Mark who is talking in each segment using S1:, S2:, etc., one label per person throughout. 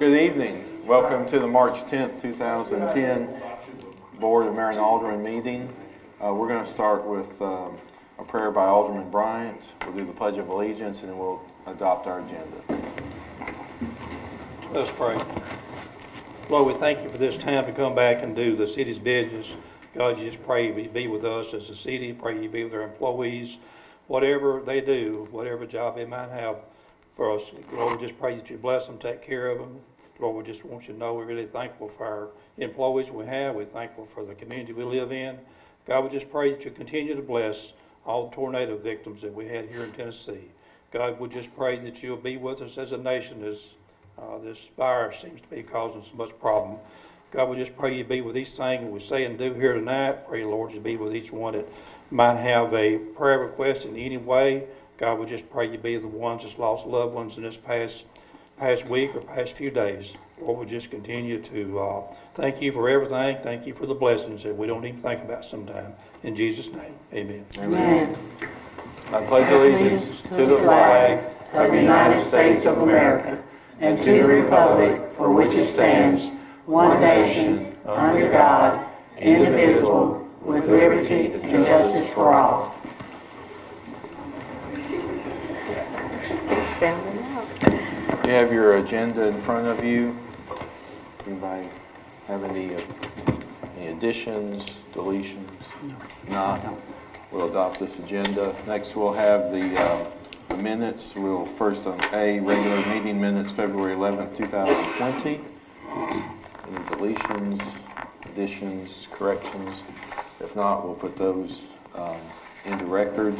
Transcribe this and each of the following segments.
S1: Good evening. Welcome to the March 10th, 2010 Board of Mayor and Alderman meeting. We're going to start with a prayer by Alderman Bryant. We'll do the Pledge of Allegiance and then we'll adopt our agenda.
S2: Let us pray. Lord, we thank you for this time to come back and do the city's business. God, you just pray you be with us as a city. Pray you be with our employees, whatever they do, whatever job they might have for us. Lord, we just pray that you bless them, take care of them. Lord, we just want you to know we're really thankful for our employees we have. We're thankful for the community we live in. God, we just pray that you continue to bless all the tornado victims that we had here in Tennessee. God, we just pray that you'll be with us as a nation as this virus seems to be causing so much problem. God, we just pray you be with each thing we say and do here tonight. Pray, Lord, you be with each one that might have a prayer request in any way. God, we just pray you be the ones that's lost loved ones in this past week or past few days. Lord, we just continue to thank you for everything. Thank you for the blessings that we don't even think about sometime. In Jesus' name, amen.
S3: Amen.
S1: I pledge allegiance to the flag
S3: of the United States of America and to the republic for which it stands, one nation, under God, indivisible, with liberty and justice for all.
S1: You have your agenda in front of you. Anybody have any additions, deletions? Not. We'll adopt this agenda. Next, we'll have the minutes. We'll first on A, regular meeting minutes, February 11th, 2020. Any deletions, additions, corrections? If not, we'll put those into record.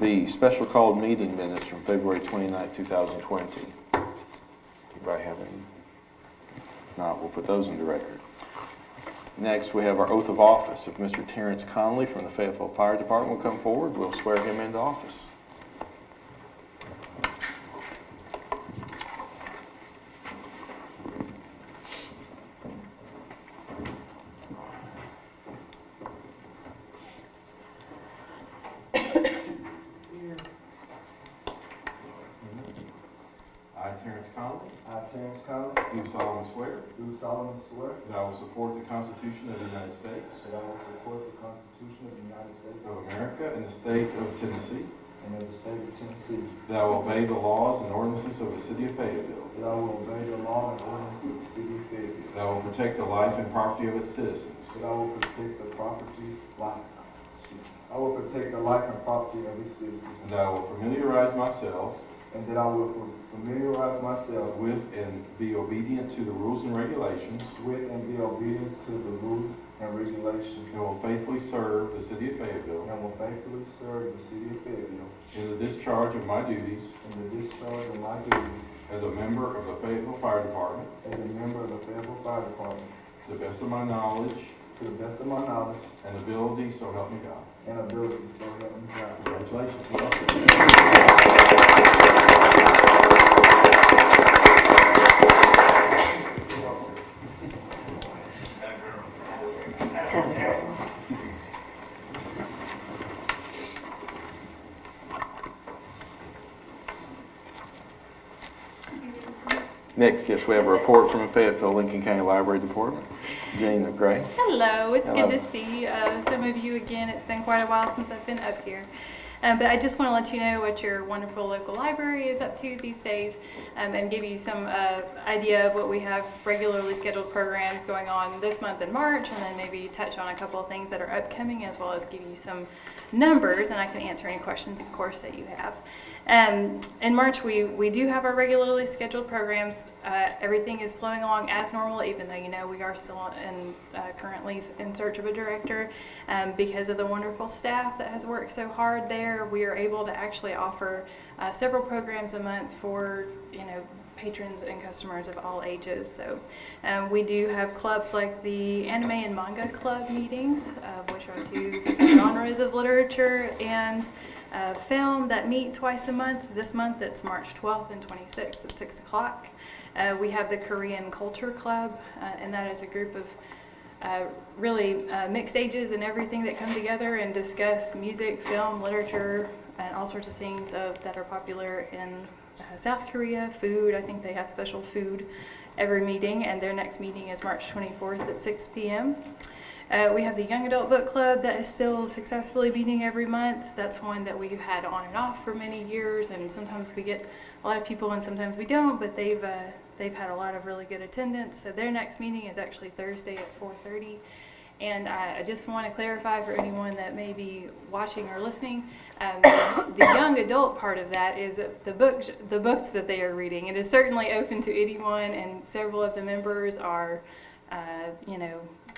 S1: B, special called meeting minutes from February 29th, 2020. Anybody have any? If not, we'll put those into record. Next, we have our oath of office. If Mr. Terrence Conley from the Fayetteville Fire Department will come forward, we'll swear him into office.
S4: Terrence Conley,
S1: Do solemnly swear
S4: do solemnly swear
S1: that I will support the Constitution of the United States
S4: that I will support the Constitution of the United States
S1: of America and the state of Tennessee,
S4: and of the state of Tennessee,
S1: that I will obey the laws and ordinances of the city of Fayetteville,
S4: that I will obey the law and ordinances of the city of Fayetteville,
S1: that I will protect the life and property of its citizens,
S4: that I will protect the life and property of its citizens,
S1: and that I will familiarize myself
S4: and that I will familiarize myself
S1: with and be obedient to the rules and regulations,
S4: with and be obedient to the rules and regulations,
S1: and will faithfully serve the city of Fayetteville
S4: and will faithfully serve the city of Fayetteville
S1: in the discharge of my duties
S4: in the discharge of my duties
S1: as a member of the Fayetteville Fire Department
S4: as a member of the Fayetteville Fire Department,
S1: to the best of my knowledge
S4: to the best of my knowledge
S1: and ability, so help me God.
S4: and ability, so help me God.
S1: Congratulations. Next, yes, we have a report from the Fayetteville Lincoln County Library Department. Jane Gray.
S5: Hello, it's
S1: Hello.
S5: good to see some of you again. It's been quite a while since I've been up here. But I just want to let you know what your wonderful local library is up to these days and give you some idea of what we have regularly scheduled programs going on this month in March, and then maybe touch on a couple of things that are upcoming, as well as give you some numbers, and I can answer any questions, of course, that you have. In March, we do have our regularly scheduled programs. Everything is flowing along as normal, even though we are still currently in search of a director. Because of the wonderful staff that has worked so hard there, we are able to actually offer several programs a month for patrons and customers of all ages. So we do have clubs like the Anime and Manga Club meetings, which are two genres of literature and film that meet twice a month. This month it's March 12th and 26th at 6 o'clock. We have the Korean Culture Club, and that is a group of really mixed ages and everything that come together and discuss music, film, literature, and all sorts of things that are popular in South Korea. Food, I think they have special food every meeting, and their next meeting is March 24th at 6 p.m. We have the Young Adult Book Club that is still successfully meeting every month. That's one that we've had on and off for many years, and sometimes we get a lot of people and sometimes we don't, but they've had a lot of really good attendance. So their next meeting is actually Thursday at 4:30. And I just want to clarify for anyone that may be watching or listening, the young adult part of that is the books that they are reading. It is certainly open to anyone, and several of the members are,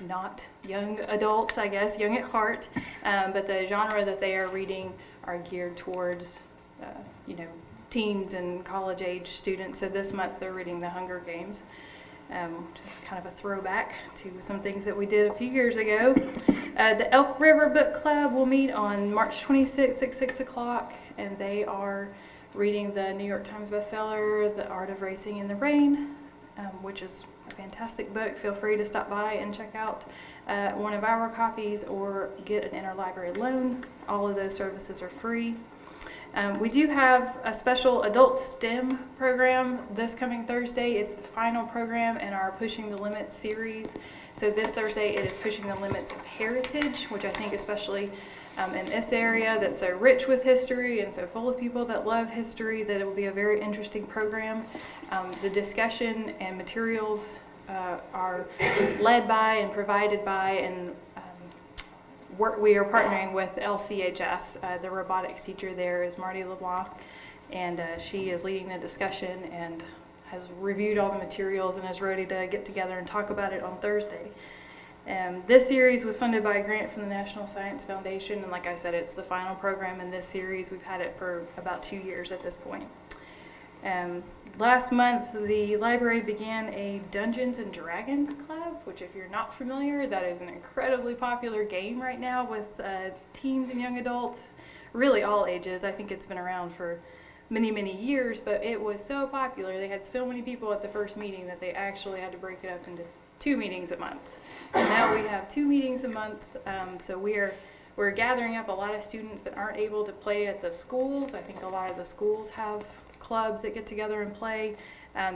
S5: not young adults, I guess, young at heart, but the genre that they are reading are geared towards, teens and college-age students. So this month they're reading The Hunger Games. Just kind of a throwback to some things that we did a few years ago. The Elk River Book Club will meet on March 26th at 6 o'clock, and they are reading the New York Times bestseller, The Art of Racing in the Rain, which is a fantastic book. Feel free to stop by and check out one of our copies or get an interlibrary loan. All of those services are free. We do have a special adult STEM program this coming Thursday. It's the final program in our Pushing the Limits series. So this Thursday it is Pushing the Limits of Heritage, which I think especially in this area that's so rich with history and so full of people that love history, that it will be a very interesting program. The discussion and materials are led by and provided by and we are partnering with LCHS. The robotics teacher there is Marty LeBlanc, and she is leading the discussion and has reviewed all the materials and is ready to get together and talk about it on Thursday. This series was funded by a grant from the National Science Foundation, and like I said, it's the final program in this series. We've had it for about 2 years at this point. Last month, the library began a Dungeons and Dragons club, which if you're not familiar, that is an incredibly popular game right now with teens and young adults, really all ages. I think it's been around for many, many years, but it was so popular. They had so many people at the first meeting that they actually had to break it up into 2 meetings a month. So now we have 2 meetings a month, so we're gathering up a lot of students that aren't able to play at the schools. I think a lot of the schools have clubs that get together and play.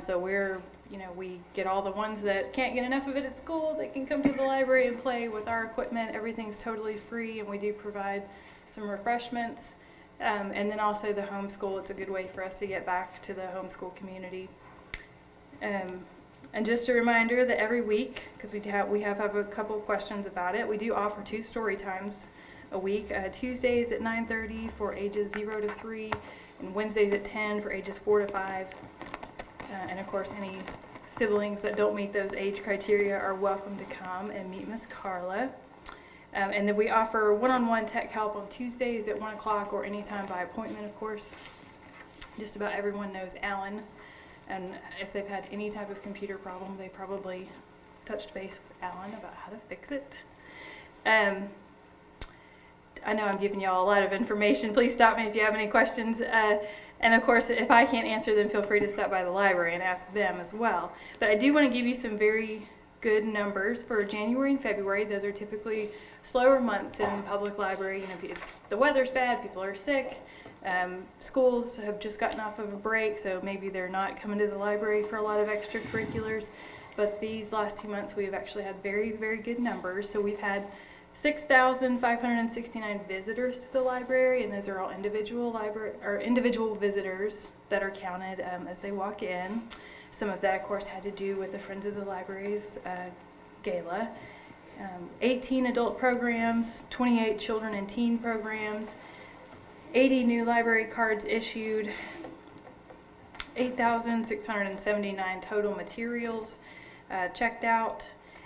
S5: So we get all the ones that can't get enough of it at school. They can come to the library and play with our equipment. Everything's totally free, and we do provide some refreshments. And then also the homeschool. It's a good way for us to get back to the homeschool community. And just a reminder that every week, because we have a couple of questions about it, we do offer 2 story times a week. Tuesdays at 9:30 for ages 0 to 3, and Wednesdays at 10 for ages 4 to 5. And of course, any siblings that don't meet those age criteria are welcome to come and meet Miss Carla. And then we offer one-on-one tech help on Tuesdays at 1 o'clock or anytime by appointment, of course. Just about everyone knows Alan, and if they've had any type of computer problem, they probably touched base with Alan about how to fix it. I know I'm giving y'all a lot of information. Please stop me if you have any questions. And of course, if I can't answer them, feel free to stop by the library and ask them as well. But I do want to give you some very good numbers for January and February. Those are typically slower months in the public library. The weather's bad, people are sick. Schools have just gotten off of a break, so maybe they're not coming to the library for a lot of extracurriculars. But these last 2 months, we've actually had very, very good numbers. So we've had 6,569 visitors to the library, and those are all individual visitors that are counted as they walk in. Some of that, of course, had to do with the Friends of the Libraries gala. 18 adult programs, 28 children and teen programs, 80 new library cards issued, 8,679 total materials checked out,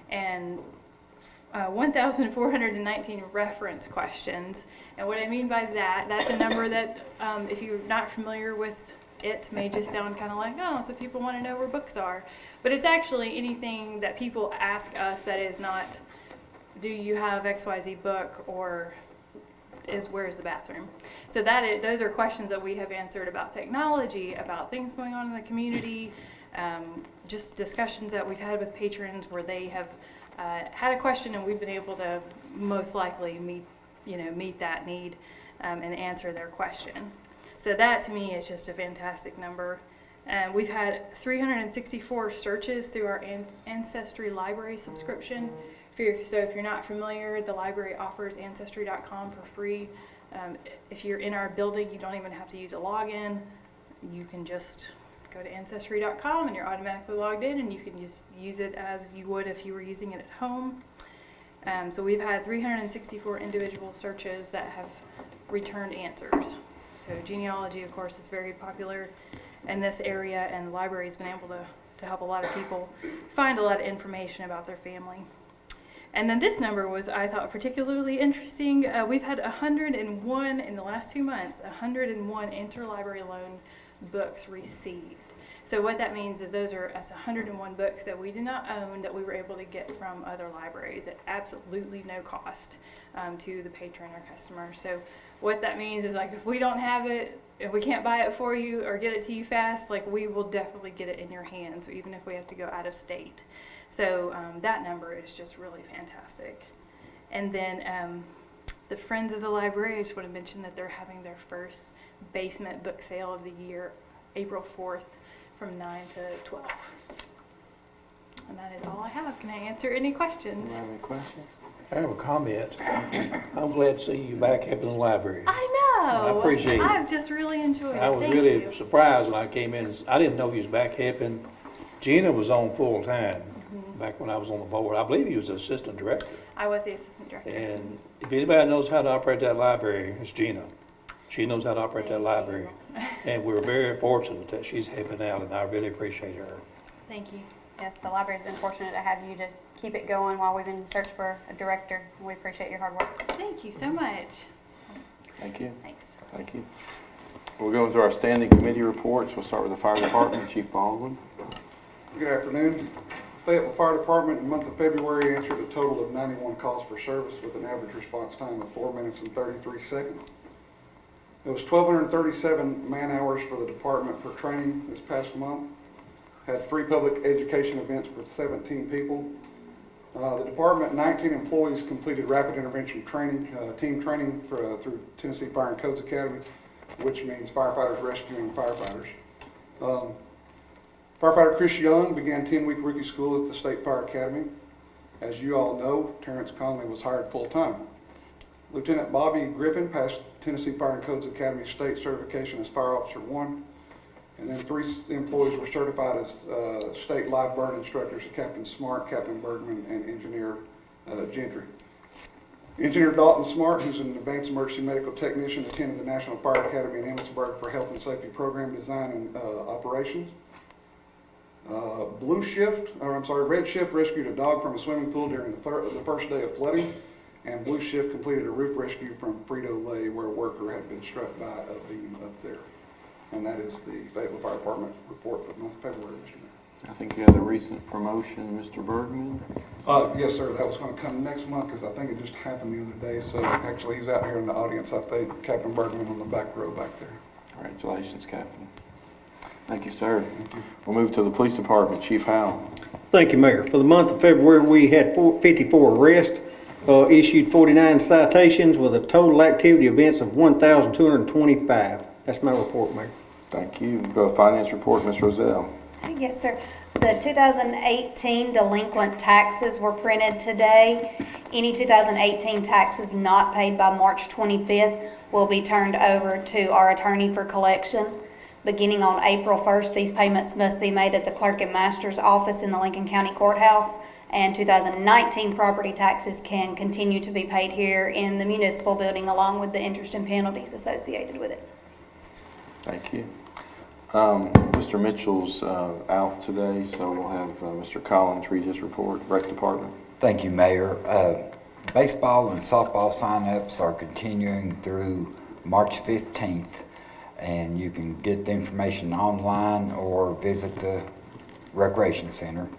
S5: and 1,419 reference questions. And what I mean by that, that's a number that, if you're not familiar with it, may just sound kind of like, oh, so people want to know where books are. But it's actually anything that people ask us that is not, do you have XYZ book, or where's the bathroom? So those are questions that we have answered about technology, about things going on in the community, just discussions that we've had with patrons where they have had a question and we've been able to most likely meet that need and answer their question. So that to me is just a fantastic number. We've had 364 searches through our Ancestry Library subscription. If you're not familiar, the library offers Ancestry.com for free. If you're in our building, you don't even have to use a login. You can just go to Ancestry.com and you're automatically logged in, and you can just use it as you would if you were using it at home. So we've had 364 individual searches that have returned answers. So genealogy, of course, is very popular in this area, and the library has been able to help a lot of people find a lot of information about their family. And then this number was, I thought, particularly interesting. We've had 101 in the last 2 months, 101 interlibrary loan books received. So what that means is that's 101 books that we did not own that we were able to get from other libraries at absolutely no cost to the patron or customer. So what that means is, like, if we don't have it, if we can't buy it for you or get it to you fast, like, we will definitely get it in your hands, even if we have to go out of state. So that number is just really fantastic. And then the Friends of the Library, I just want to mention that they're having their first basement book sale of the year, April 4th, from 9 to 12. And that is all I have. Can I answer any questions?
S1: Do you have any questions?
S2: I have a comment. I'm glad to see you back up in the library.
S5: I know.
S2: I appreciate it.
S5: I've just really enjoyed it.
S2: I was
S5: Thank
S2: really
S5: you.
S2: surprised when I came in. I didn't know you was back helping. Gina was on full time back when I was on the board. I believe you was the assistant director.
S5: I was the assistant director.
S2: And if anybody knows how to operate that library, it's Gina. She knows how to operate that library. And we're very fortunate that she's helping out, and I really appreciate her.
S5: Thank you.
S6: Yes, the library's been fortunate to have you to keep it going while we've been in search for a director. We appreciate your hard work.
S5: Thank you so much.
S1: Thank you.
S5: Thanks.
S1: Thank you. We'll go into our standing committee reports. We'll start with the fire department. Chief Baldwin.
S4: Good afternoon. Fayetteville Fire Department in the month of February answered a total of 91 calls for service with an average response time of 4 minutes and 33 seconds. There was 1,237 man-hours for the department for training this past month. Had 3 public education events with 17 people. The department, 19 employees completed rapid intervention training, team training through Tennessee Fire and Codes Academy, which means firefighters rescuing firefighters. Firefighter Chris Young began 10-week rookie school at the State Fire Academy. As you all know, Terrence Conley was hired full-time. Lieutenant Bobby Griffin passed Tennessee Fire and Codes Academy State Certification as Fire Officer 1. And then 3 employees were certified as state live burn instructors, Captain Smart, Captain Bergman, and Engineer Gentry. Engineer Dalton Smart, who's an advanced emergency medical technician, attended the National Fire Academy in Emmitsburg for health and safety program design and operations. Red Shift rescued a dog from a swimming pool during the first day of flooding, and Blue Shift completed a roof rescue from Frito-Lay where a worker had been struck by a beam up there. And that is the Fayetteville Fire Department report for the month of February, Mr. Mayor.
S1: I think you had a recent promotion, Mr. Bergman.
S4: Yes, sir. That was going to come next month because I think it just happened the other day. So actually, he's out here in the audience. I think Captain Bergman on the back row back there.
S1: Congratulations, Captain. Thank you, sir. We'll move to the police department. Chief Howell.
S7: Thank you, Mayor. For the month of February, we had 54 arrests, issued 49 citations with a total activity events of 1,225. That's my report, Mayor.
S1: Thank you. We'll go to finance report, Ms. Rozelle.
S6: Yes, sir. The 2018 delinquent taxes were printed today. Any 2018 taxes not paid by March 25th will be turned over to our attorney for collection. Beginning on April 1st, these payments must be made at the Clerk and Master's office in the Lincoln County Courthouse, and 2019 property taxes can continue to be paid here in the municipal building along with the interest and penalties associated with it.
S1: Thank you. Mr. Mitchell's out today, so we'll have Mr. Collins read his report. Rec Department.
S8: Thank you, Mayor. Baseball and softball sign-ups are continuing through March 15th, and you can get the information online or visit the Recreation Center.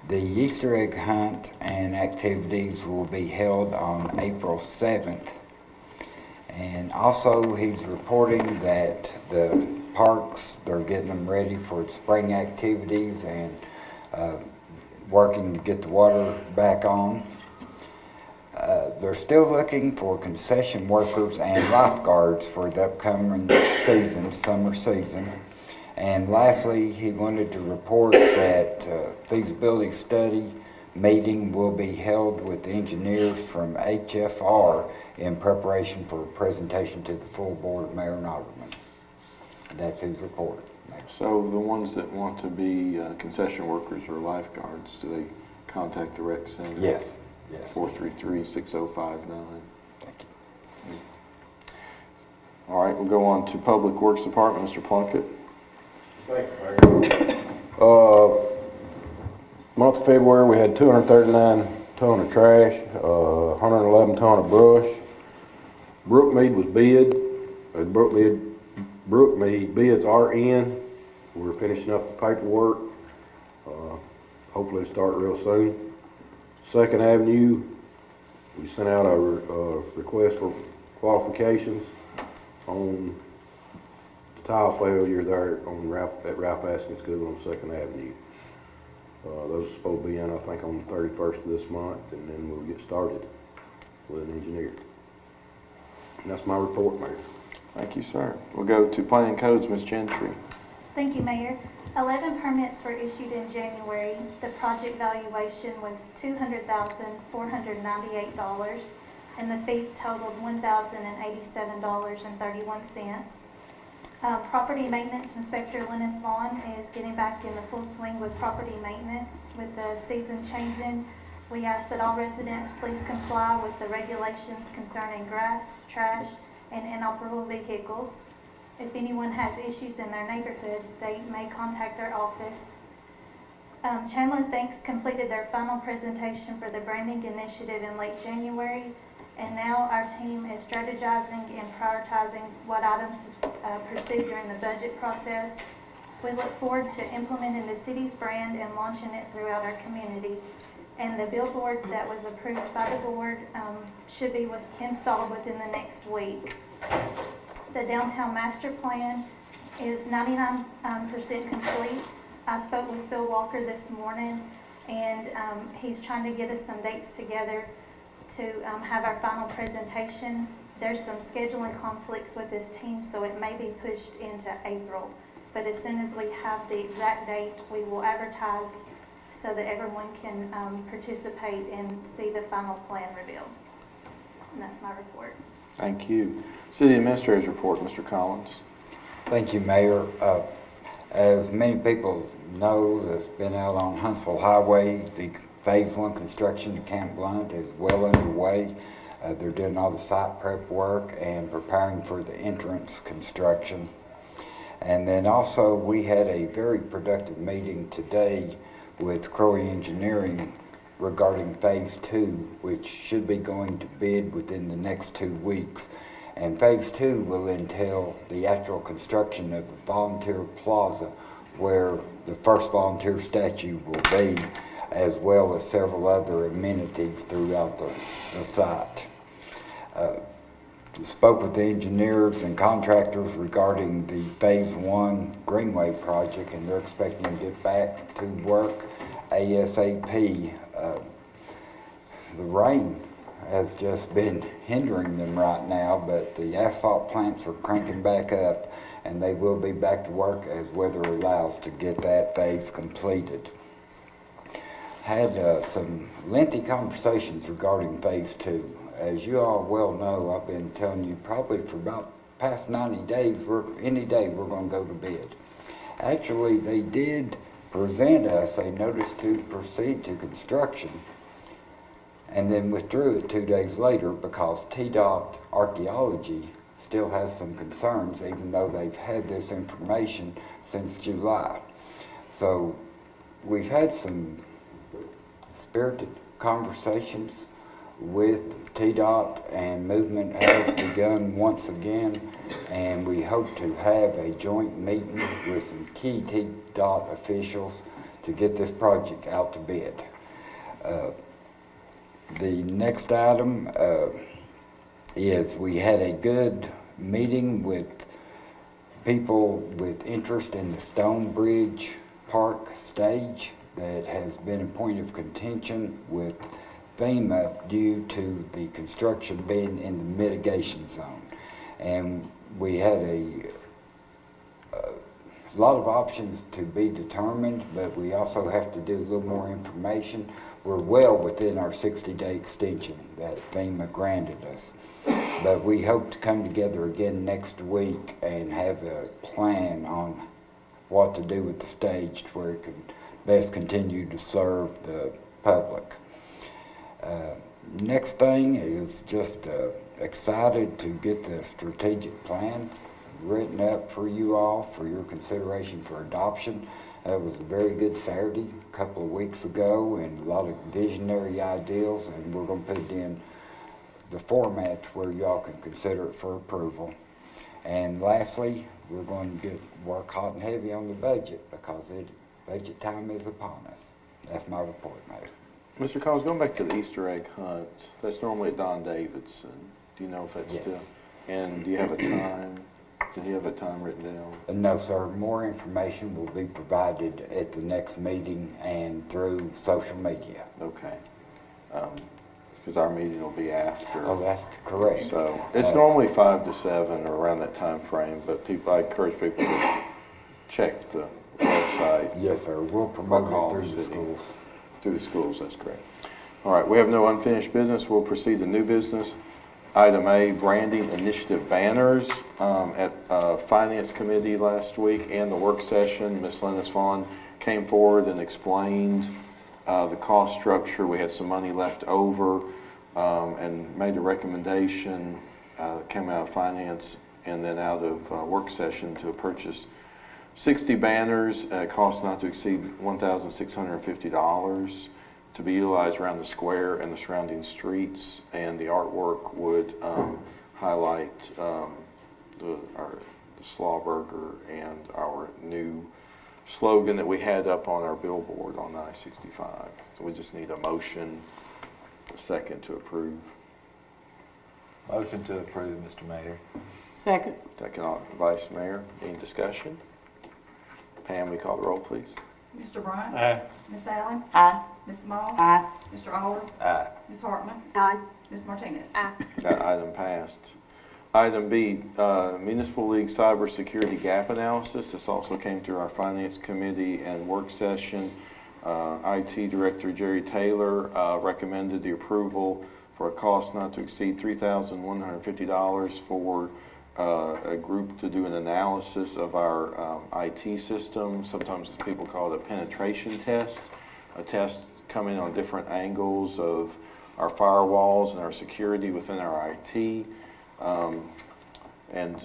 S8: The Easter egg hunt and activities will be held on April 7th. And also, he's reporting that the parks, they're getting them ready for spring activities and working to get the water back on. They're still looking for concession workers and lifeguards for the upcoming season, summer season. And lastly, he wanted to report that feasibility study meeting will be held with engineers from HFR in preparation for a presentation to the full board of mayor and aldermen. That's his report.
S1: So the ones that want to be concession workers or lifeguards, do they contact the rec center?
S8: Yes, yes.
S1: 433-6059.
S8: Thank you.
S1: All right, we'll go on to Public Works Department, Mr. Plunkett.
S9: Thank you, Mayor. Month of February, we had 239 ton of trash, 111 ton of brush. Brookmead was bid. Brookmead bids are in. We're finishing up the paperwork. Hopefully it'll start real soon. 2nd Avenue, we sent out a request for qualifications on the tile failure there on at Ralph Askin School on 2nd Avenue. Those are supposed to be in, I think, on the 31st of this month, and then we'll get started with an engineer. And that's my report, Mayor.
S1: Thank you, sir. We'll go to Planning Codes, Ms. Gentry.
S10: Thank you, Mayor. 11 permits were issued in January. The project valuation was $200,498, and the fees totaled $1,087.31. Property Maintenance Inspector Lennis Vaughn is getting back in the full swing with property maintenance. With the season changing, we ask that all residents please comply with the regulations concerning grass, trash, and inoperable vehicles. If anyone has issues in their neighborhood, they may contact their office. Chandler Thanks completed their final presentation for the branding initiative in late January, and now our team is strategizing and prioritizing what items to pursue during the budget process. We look forward to implementing the city's brand and launching it throughout our community. And the billboard that was approved by the board should be installed within the next week. The downtown master plan is 99% complete. I spoke with Phil Walker this morning, and he's trying to get us some dates together to have our final presentation. There's some scheduling conflicts with this team, so it may be pushed into April. But as soon as we have the exact date, we will advertise so that everyone can participate and see the final plan revealed. And that's my report.
S1: Thank you. City Administrator's report, Mr. Collins.
S8: Thank you, Mayor. As many people know that's been out on Huntsville Highway, the Phase 1 construction at Camp Blunt is well underway. They're doing all the site prep work and preparing for the entrance construction. And then also we had a very productive meeting today with Crowley Engineering regarding Phase 2, which should be going to bid within the next 2 weeks. And Phase 2 will entail the actual construction of the volunteer plaza where the first volunteer statue will be, as well as several other amenities throughout the site. Spoke with the engineers and contractors regarding the Phase 1 Greenway project, and they're expecting to get back to work ASAP. The rain has just been hindering them right now, but the asphalt plants are cranking back up, and they will be back to work as weather allows to get that phase completed. Had some lengthy conversations regarding Phase 2. As you all well know, I've been telling you probably for about past 90 days, any day we're going to go to bid. Actually, they did present us a notice to proceed to construction and then withdrew it 2 days later because TDOT Archaeology still has some concerns, even though they've had this information since July. So we've had some spirited conversations with TDOT, and movement has begun once again, and we hope to have a joint meeting with some key TDOT officials to get this project out to bid. The next item is we had a good meeting with people with interest in the Stonebridge Park stage that has been a point of contention with FEMA due to the construction being in the mitigation zone. And we had a lot of options to be determined, but we also have to do a little more information. We're well within our 60-day extension that FEMA granted us. But we hope to come together again next week and have a plan on what to do with the stage where it can best continue to serve the public. Next thing is just excited to get the strategic plan written up for you all for your consideration for adoption. That was a very good Saturday a couple of weeks ago, and a lot of visionary ideas, and we're going to put it in the format where y'all can consider it for approval. And lastly, we're going to work hot and heavy on the budget because budget time is upon us. That's my report, Mayor.
S1: Mr. Collins, going back to the Easter egg hunt, that's normally at Don Davidson. Do you know if that's
S8: Yes.
S1: still? And do you have a time? Did he have a time written down?
S8: No, sir. More information will be provided at the next meeting and through social media.
S1: Okay. Because our meeting will be after.
S8: Oh, that's correct.
S1: So it's normally 5 to 7 or around that time frame, but I encourage people to check the website.
S8: Yes, sir. We'll promote
S1: Call
S8: it through the
S1: city.
S8: schools.
S1: Through the schools, that's correct. All right, we have no unfinished business. We'll proceed to new business. Item A, branding initiative banners. At Finance Committee last week and the work session, Ms. Lennis Vaughn came forward and explained the cost structure. We had some money left over and made a recommendation, came out of Finance and then out of work session to purchase 60 banners at a cost not to exceed $1,650 to be utilized around the square and the surrounding streets, and the artwork would highlight the Slawburger and our new slogan that we had up on our billboard on I-65. So we just need a motion, a second to approve.
S11: Motion to approve, Mr. Mayor.
S3: Second.
S1: Second, Vice Mayor. Any discussion? Pam, we call the roll, please.
S12: Mr. Bryant?
S2: Aye.
S12: Miss Allen?
S3: Aye.
S12: Ms. Small?
S3: Aye.
S12: Mr. Alder?
S11: Aye.
S12: Ms. Hartman?
S3: Aye.
S12: Ms. Martinez?
S1: That item passed. Item B, Municipal League Cybersecurity Gap Analysis. This also came through our Finance Committee and work session. IT Director Jerry Taylor recommended the approval for a cost not to exceed $3,150 for a group to do an analysis of our IT system. Sometimes people call it a penetration test, a test coming on different angles of our firewalls and our security within our IT. And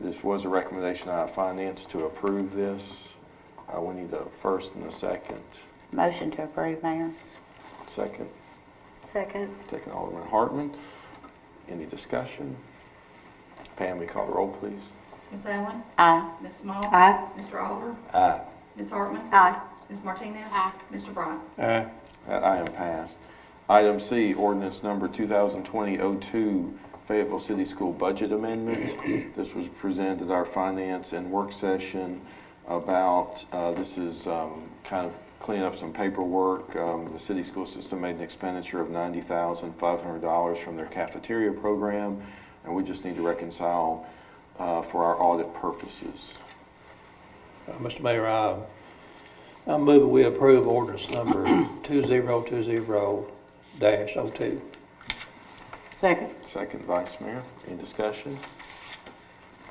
S1: this was a recommendation out of Finance to approve this. We need a first and a second.
S3: Motion to approve, Mayor.
S1: Second.
S6: Second.
S1: Second, Alderman Hartman. Any discussion? Pam, we call the roll, please.
S12: Miss Allen?
S3: Aye.
S12: Ms. Small?
S3: Aye.
S12: Mr. Alder?
S11: Aye.
S12: Ms. Hartman?
S6: Aye.
S12: Ms. Martinez?
S3: Aye.
S12: Mr. Bryant?
S2: Aye.
S1: That item passed. Item C, ordinance number 2020-02, Fayetteville City School Budget Amendment. This was presented at our Finance and work session about, this is kind of clean up some paperwork. The city school system made an expenditure of $90,500 from their cafeteria program, and we just need to reconcile for our audit purposes.
S2: Mr. Mayor, I move that we approve ordinance number 2020-02.
S3: Second.
S1: Second, Vice Mayor. Any discussion?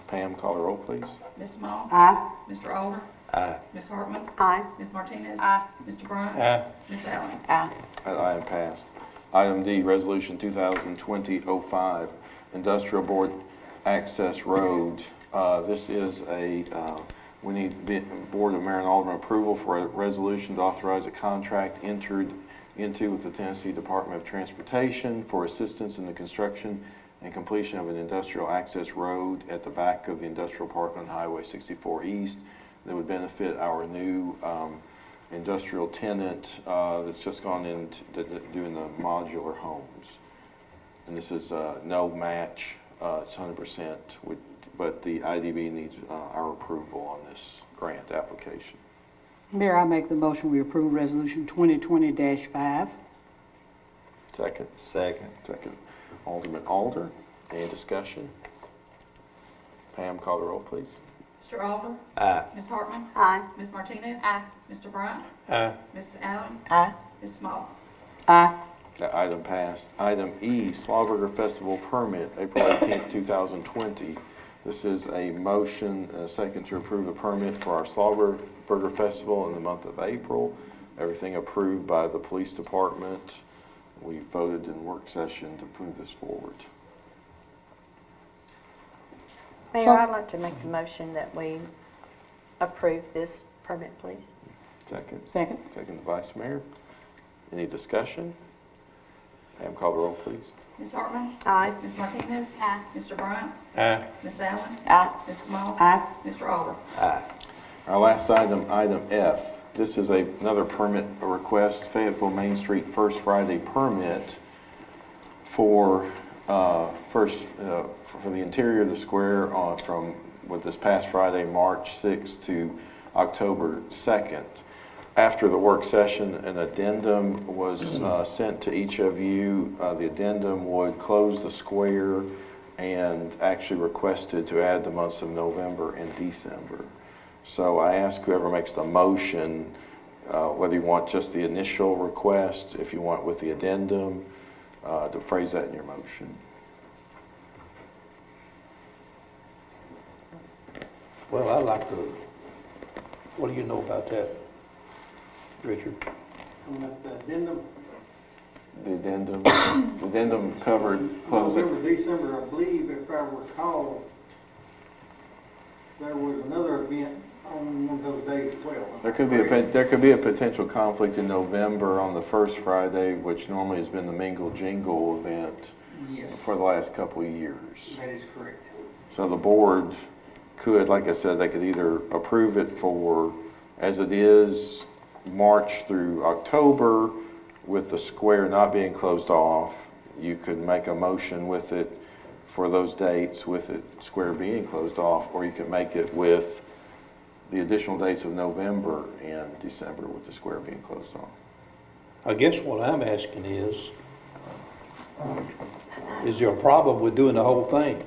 S1: Pam, call the roll, please.
S12: Ms. Small?
S3: Aye.
S12: Mr. Alder?
S11: Aye.
S12: Ms. Hartman?
S6: Aye.
S12: Ms. Martinez?
S3: Aye.
S12: Mr. Bryant?
S2: Aye.
S12: Ms. Allen?
S3: Aye.
S1: That item passed. Item D, Resolution 2020-05, Industrial Board Access Road. This is we need Board of Mayor and Alderman approval for a resolution to authorize a contract entered into with the Tennessee Department of Transportation for assistance in the construction and completion of an industrial access road at the back of the industrial park on Highway 64 East that would benefit our new industrial tenant that's just gone into doing the modular homes. And this is no match, it's 100%, but the IDB needs our approval on this grant application.
S3: Mayor, I make the motion we approve Resolution 2020-5.
S1: Second.
S11: Second.
S1: Second. Alderman Alder. Any discussion? Pam, call the roll, please.
S12: Mr. Alder?
S11: Aye.
S12: Ms. Hartman?
S6: Aye.
S12: Ms. Martinez?
S6: Aye.
S12: Mr. Bryant?
S2: Aye.
S12: Ms. Allen?
S3: Aye.
S12: Ms. Small?
S3: Aye.
S1: That item passed. Item E, Slaughterburger Festival permit, April 18th, 2020. This is a motion, a second to approve the permit for our Slaughterburger Festival in the month of April. Everything approved by the police department. We voted in work session to move this forward.
S13: Mayor, I'd like to make the motion that we approve this permit, please.
S1: Second.
S3: Second.
S1: Second, the Vice Mayor. Any discussion? Pam, call the roll, please.
S12: Ms. Hartman?
S13: Aye.
S12: Ms. Martinez?
S6: Aye.
S12: Mr. Bryant?
S2: Aye.
S12: Ms. Allen?
S3: Aye.
S12: Ms. Small?
S3: Aye.
S12: Mr. Alder?
S11: Aye.
S1: Our last item, item F. This is another permit request, Fayetteville Main Street First Friday permit for for the interior of the square with this past Friday, March 6th to October 2nd. After the work session, an addendum was sent to each of you. The addendum would close the square and actually requested to add the months of November and December. So I ask whoever makes the motion, whether you want just the initial request, if you want with the addendum, to phrase that in your motion.
S2: Well, I'd like to, what do you know about that, Richard?
S1: The addendum covered closing.
S7: November, December, I believe, if I recall, there was another event on one of those days as well.
S1: There could be a potential conflict in November on the first Friday, which normally has been the Mingle Jingle event
S7: Yes,
S1: for the last couple of years.
S7: that is correct.
S1: So the board could, like I said, they could either approve it for, as it is, March through October, with the square not being closed off. You could make a motion with it for those dates, with the square being closed off, or you could make it with the additional dates of November and December with the square being closed off.
S2: I guess what I'm asking is there a problem with doing the whole thing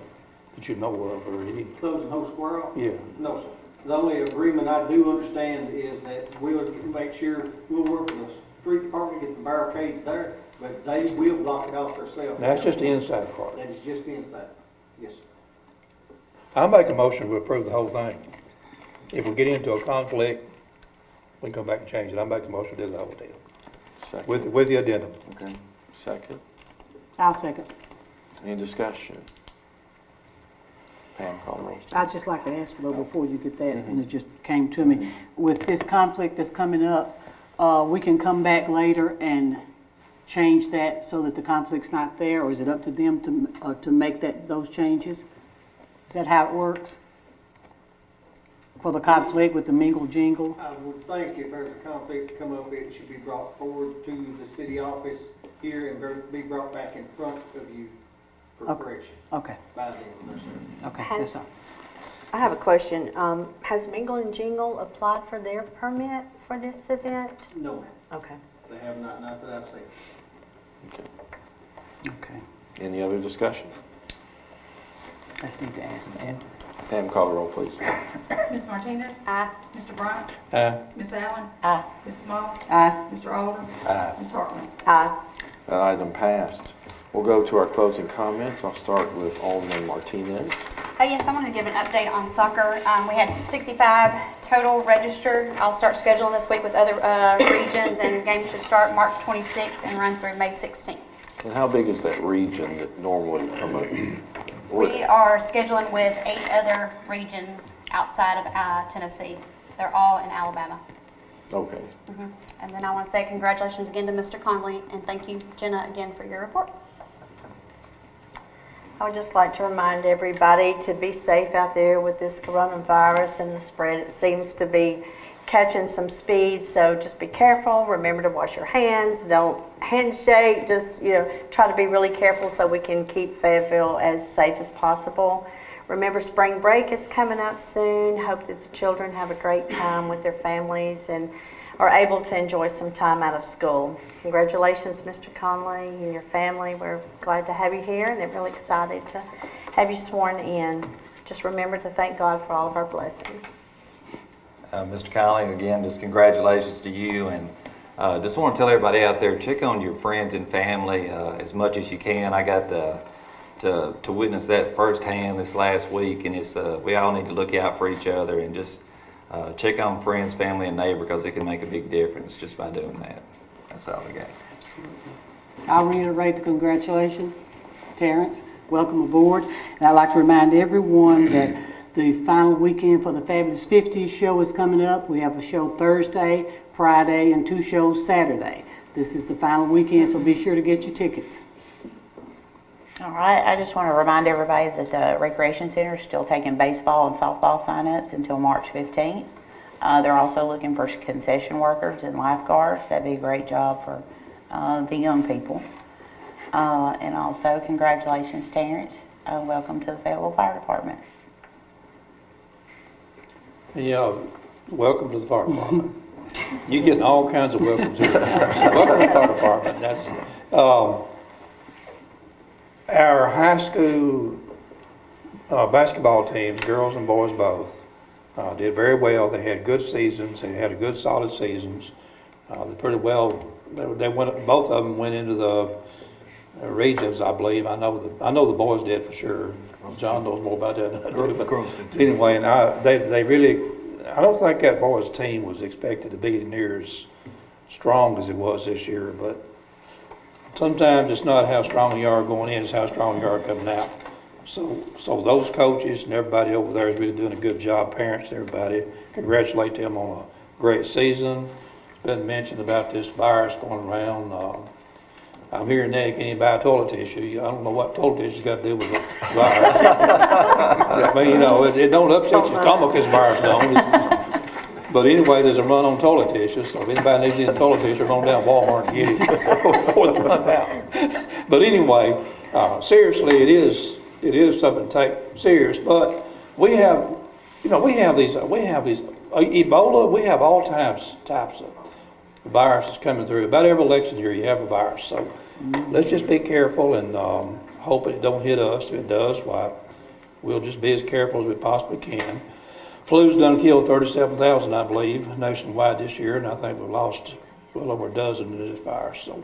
S2: that you know of already?
S7: Closing whole square off?
S2: Yeah.
S7: No, sir. The only agreement I do understand is that we'll make sure, we'll work with the street department, get the barricades there, but they will block it off themselves.
S2: That's just the inside part.
S7: That is just the inside. Yes, sir.
S2: I'll make a motion to approve the whole thing. If we get into a conflict, we can come back and change it. I'll make the motion to do the whole deal.
S1: Second.
S2: With the addendum.
S1: Okay. Second.
S3: I'll second.
S1: Any discussion? Pam, call the roll.
S3: I'd just like to ask, though, before you get that, and it just came to me, with this conflict that's coming up, we can come back later and change that so that the conflict's not there, or is it up to them to make those changes? Is that how it works? For the conflict with the mingle jingle?
S7: I would think if there's a conflict to come up, it should be brought forward to the city office here and be brought back in front of you for
S3: Okay.
S7: correction
S3: Okay,
S7: by them. No, sir.
S3: okay,
S13: Has-
S3: that's all.
S13: I have a question. Has Mingle and Jingle applied for their permit for this event?
S7: No, ma'am.
S13: Okay.
S7: They have not that I've seen.
S1: Okay.
S3: Okay,
S1: Any other discussion?
S3: I just need to ask that.
S1: Pam, call the roll, please.
S12: Ms. Martinez?
S6: Aye.
S12: Mr. Bryant?
S2: Aye.
S12: Ms. Allen?
S3: Aye.
S12: Ms. Small?
S3: Aye.
S12: Mr. Alder?
S11: Aye.
S12: Ms. Hartman?
S13: Aye.
S1: That item passed. We'll go to our closing comments. I'll start with Alderman Martinez.
S6: Yes, I want to give an update on soccer. We had 65 total registered. I'll start scheduling this week with other regions, and games should start March 26th and run through May 16th.
S1: And how big is that region that normally promotes?
S6: We are scheduling with 8 other regions outside of Tennessee. They're all in Alabama.
S1: Okay.
S6: And then I want to say congratulations again to Mr. Conley, and thank you, Jenna, again for your report.
S13: I would just like to remind everybody to be safe out there with this coronavirus and the spread. It seems to be catching some speed, so just be careful. Remember to wash your hands. Don't handshake. Just, try to be really careful so we can keep Fayetteville as safe as possible. Remember, spring break is coming up soon. Hope that the children have a great time with their families and are able to enjoy some time out of school. Congratulations, Mr. Conley and your family. We're glad to have you here and they're really excited to have you sworn in just remember to thank God for all of our blessings.
S11: Mr. Conley, again, just congratulations to you, and just want to tell everybody out there, check on your friends and family as much as you can. I got to witness that firsthand this last week, and it's we all need to look out for each other and just check on friends, family, and neighbor, because it can make a big difference just by doing that. That's all I got.
S3: I'll reiterate the congratulations, Terrence. Welcome aboard. And I'd like to remind everyone that the final weekend for the Fabulous 50s show is coming up. We have a show Thursday, Friday, and 2 shows Saturday. This is the final weekend, so be sure to get your tickets.
S14: All right, I just want to remind everybody that the Recreation Center is still taking baseball and softball sign-ups until March 15th. They're also looking for concession workers and lifeguards. That'd be a great job for the young people. And also, congratulations, Terrence. Welcome to the Fayetteville Fire Department.
S2: Yeah, welcome to the fire department. You're getting all kinds of welcomes here. Welcome to the fire department. That's, our high school basketball teams, girls and boys both, did very well. They had good seasons. They had a good, solid seasons. They pretty well. They went. Both of them went into the regions, I believe. I know the boys did for sure. John knows more about that than I do. But anyway, and they really. I don't think that boys' team was expected to be near as strong as it was this year. But sometimes it's not how strong you are going in; it's how strong you are coming out. So those coaches and everybody over there is really doing a good job. Parents, everybody, congratulate them on a great season. It's been mentioned about this virus going around. I'm hearing that you can't even buy toilet tissue. I don't know what toilet tissue's got to do with the virus. I mean, you know, it don't upset your stomach as virus don't. But anyway, there's a run on toilet tissue, so if anybody needs any toilet tissue, run down Walmart and get it before they run out. But anyway, seriously, it is something to take serious. But we have these Ebola. We have all types of viruses coming through. About every election year, you have a virus. So let's just be careful and hope it don't hit us. If it does, why, we'll just be as careful as we possibly can. Flu's done killed 37,000, I believe, nationwide this year, and I think we've lost well over a dozen to this virus. So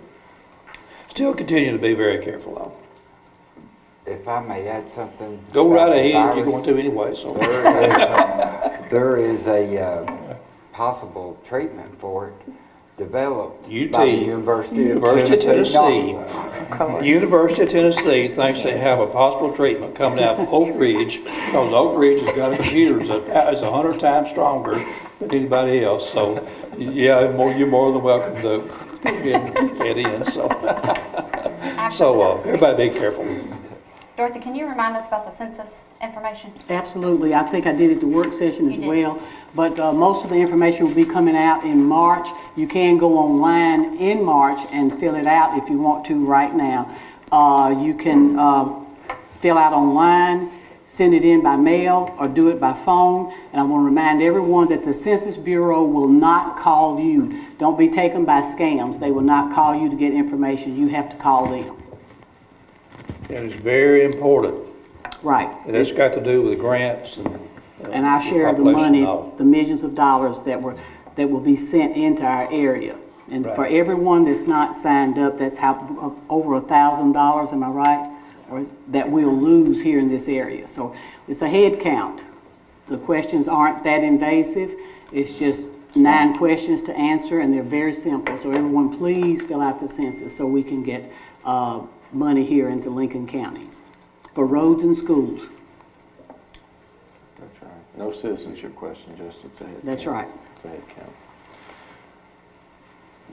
S2: still continue to be very careful, though.
S8: If I may add something.
S2: Go right ahead. You're going to anyway. So
S8: there is a possible treatment for it developed by the University of Tennessee.
S2: University of Tennessee thinks they have a possible treatment coming out of Oak Ridge, because Oak Ridge has got a computer that's 100 times stronger than anybody else. So, yeah, you're more than welcome to get in. So, everybody be careful.
S6: Dorothy, can you remind us about the census information?
S3: Absolutely. I think I did it at the work session as well. But most of the information will be coming out in March. You can go online in March and fill it out if you want to right now. You can fill out online, send it in by mail, or do it by phone. And I want to remind everyone that the Census Bureau will not call you. Don't be taken by scams. They will not call you to get information. You have to call them.
S2: That is very important.
S3: Right.
S2: That's got to do with grants
S3: and our share of the money, the millions of dollars that will be sent into our area. And for everyone that's not signed up, that's how over $1,000, am I right? Or that we'll lose here in this area. So it's a head count. The questions aren't that invasive. It's just 9 questions to answer, and they're very simple. So everyone, please fill out the census so we can get money here into Lincoln County for roads and schools.
S1: That's right. No citizenship question, just it's a head count.
S3: That's right.
S1: It's a head count.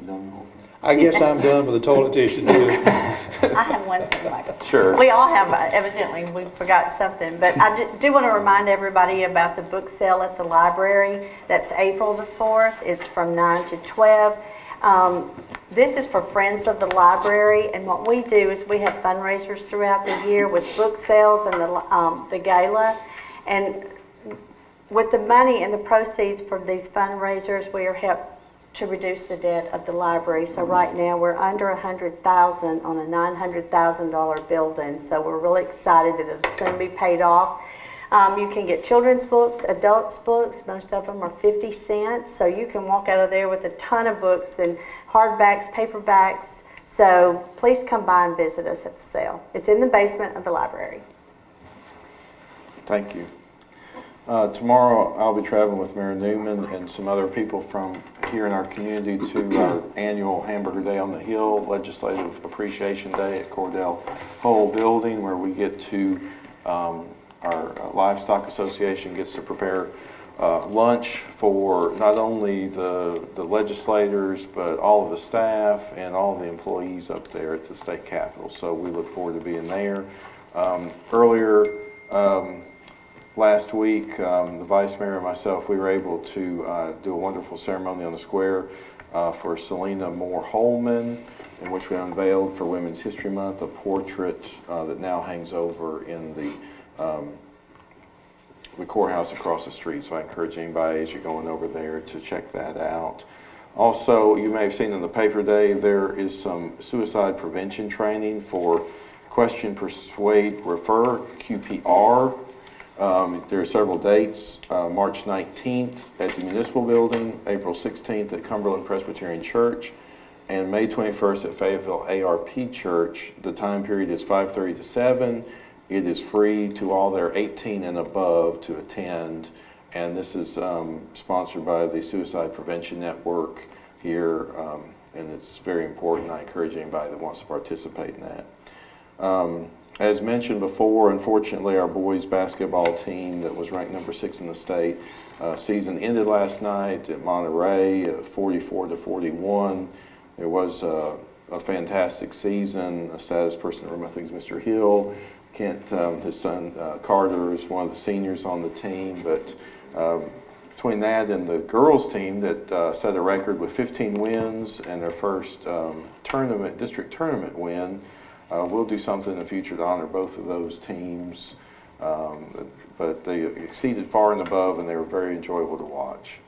S1: You done, Norton?
S2: I guess I'm done with the toilet tissue.
S13: I have one thing, Michael.
S1: Sure.
S13: We all have, evidently, we forgot something, but I do want to remind everybody about the book sale at the library. That's April the 4th. It's from 9 to 12. This is for friends of the library, and what we do is we have fundraisers throughout the year with book sales and the gala. And with the money and the proceeds for these fundraisers, we are helped to reduce the debt of the library. So right now we're under $100,000 on a $900,000 building. So we're really excited that it'll soon be paid off. You can get children's books, adults books, most of them are 50 cents, so you can walk out of there with a ton of books and hardbacks, paperbacks. So please come by and visit us at the sale. It's in the basement of the library.
S1: Thank you. Tomorrow, I'll be traveling with Mayor Newman and some other people from here in our community to our annual Hamburger Day on the Hill Legislative Appreciation Day at Cordell Hull Building, where we get to, our Livestock Association gets to prepare lunch for not only the legislators, but all of the staff and all of the employees up there at the state capitol. So we look forward to being there. Earlier, last week, the Vice Mayor and myself, we were able to do a wonderful ceremony on the square for Selena Moore Holman, in which we unveiled for Women's History Month a portrait that now hangs over in the courthouse across the street. So I encourage anybody as you're going over there to check that out. Also, you may have seen in the paper today, there is some suicide prevention training for Question, Persuade, Refer, QPR. There are several dates, March 19th at the Municipal Building, April 16th at Cumberland Presbyterian Church, and May 21st at Fayetteville ARP Church. The time period is 5:30 to 7. It is free to all that are 18 and above to attend, and this is sponsored by the Suicide Prevention Network here, and it's very important. I encourage anybody that wants to participate in that. As mentioned before, unfortunately, our boys basketball team that was ranked number 6 in the state, season ended last night at Monterey, 44-41. It was a fantastic season. The saddest person in the room, I think, is Mr. Hill. Kent, his son Carter, is one of the seniors on the team, but between that and the girls team that set a record with 15 wins and their first district tournament win, we'll do something in the future to honor both of those teams, but they exceeded far and above, and they were very enjoyable to watch.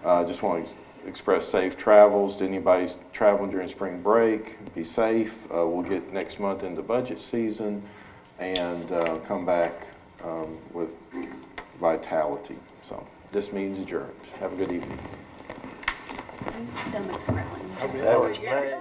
S1: I just want to express safe travels to anybody traveling during spring break. Be safe. We'll get next month into budget season and come back with vitality. So this meeting's adjourned. Have a good evening.
S6: Stomach's growling.
S11: That was very